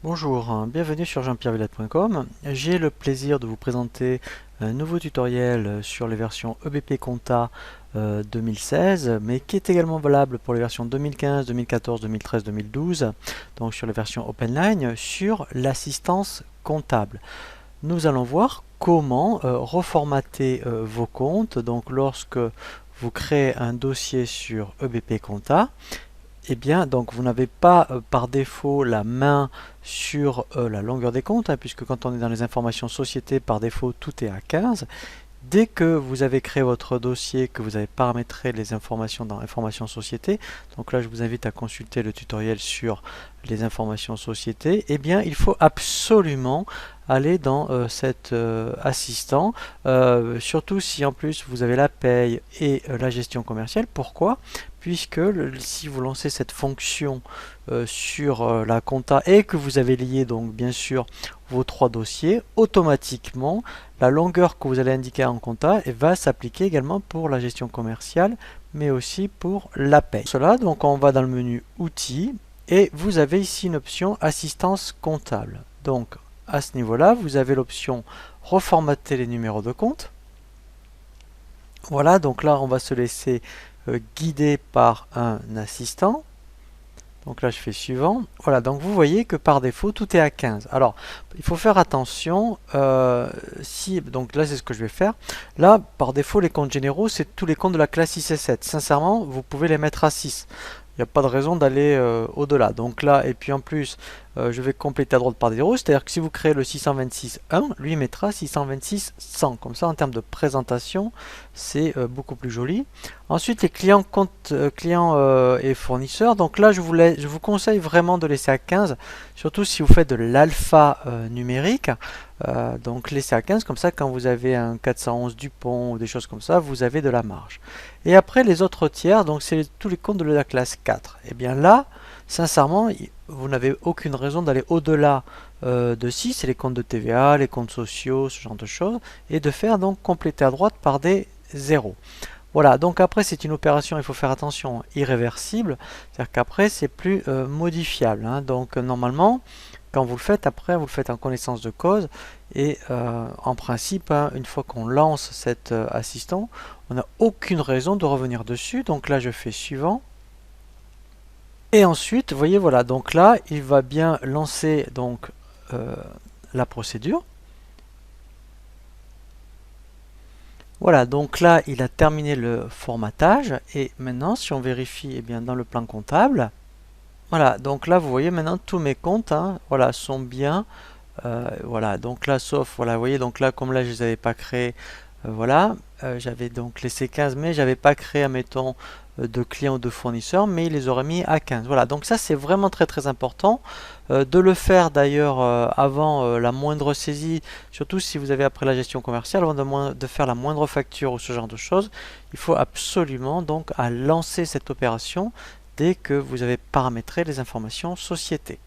Bonjour, bienvenue sur jean-pierre-villette.com. J'ai le plaisir de vous présenter un nouveau tutoriel sur les versions EBP Compta 2016, mais qui est également valable pour les versions 2015, 2014, 2013, 2012, donc sur les versions OpenLine, sur l'assistance comptable. Nous allons voir comment reformater vos comptes, donc lorsque vous créez un dossier sur EBP Compta. Eh bien, donc vous n'avez pas par défaut la main sur la longueur des comptes, puisque quand on est dans les informations société, par défaut, tout est à 15. Dès que vous avez créé votre dossier, que vous avez paramétré les informations dans informations société, donc là je vous invite à consulter le tutoriel sur les informations société, eh bien il faut absolument aller dans cet assistant, surtout si en plus vous avez la paye et la gestion commerciale. Pourquoi? Puisque si vous lancez cette fonction sur la compta et que vous avez lié donc bien sûr vos trois dossiers, automatiquement la longueur que vous allez indiquer en compta va s'appliquer également pour la gestion commerciale mais aussi pour la paie. Pour cela, donc on va dans le menu outils et vous avez ici une option assistance comptable. Donc à ce niveau-là, vous avez l'option reformater les numéros de compte. Voilà, donc là on va se laisser guider par un assistant. Donc là je fais suivant. Voilà, donc vous voyez que par défaut tout est à 15. Alors il faut faire attention, donc là c'est ce que je vais faire. Là par défaut les comptes généraux c'est tous les comptes de la classe 6 et 7. Sincèrement vous pouvez les mettre à 6. Il n'y a pas de raison d'aller au-delà. Donc là, et puis en plus, je vais compléter à droite par des zéros. C'est-à-dire que si vous créez le 626.1, lui il mettra 626.100. Comme ça, en termes de présentation, c'est beaucoup plus joli. Ensuite, les clients, clients et fournisseurs. Donc là, je vous conseille vraiment de laisser à 15, surtout si vous faites de l'alpha numérique. Donc laissez à 15, comme ça quand vous avez un 411 Dupont ou des choses comme ça, vous avez de la marge. Et après les autres tiers, donc c'est tous les comptes de la classe 4. Et bien là, sincèrement, vous n'avez aucune raison d'aller au-delà de 6, c'est les comptes de TVA, les comptes sociaux, ce genre de choses, et de faire donc compléter à droite par des zéros. Voilà, donc après c'est une opération, il faut faire attention, irréversible, c'est-à-dire qu'après c'est plus modifiable. Donc normalement, quand vous le faites, après vous le faites en connaissance de cause, et en principe, une fois qu'on lance cet assistant, on n'a aucune raison de revenir dessus. Donc là je fais suivant. Et ensuite, vous voyez, voilà, donc là il va bien lancer donc la procédure. Voilà, donc là, il a terminé le formatage. Et maintenant, si on vérifie eh bien, dans le plan comptable, voilà, donc là, vous voyez maintenant tous mes comptes voilà, sont bien. Voilà, donc là, sauf, voilà, vous voyez, donc là, comme là, je ne les avais pas créés, voilà, j'avais donc laissé 15, mais j'avais pas créé, admettons, de clients ou de fournisseurs, mais il les aurait mis à 15. Voilà, donc ça c'est vraiment très très important de le faire d'ailleurs avant la moindre saisie, surtout si vous avez après la gestion commerciale, avant de faire la moindre facture ou ce genre de choses, il faut absolument donc à lancer cette opération dès que vous avez paramétré les informations société.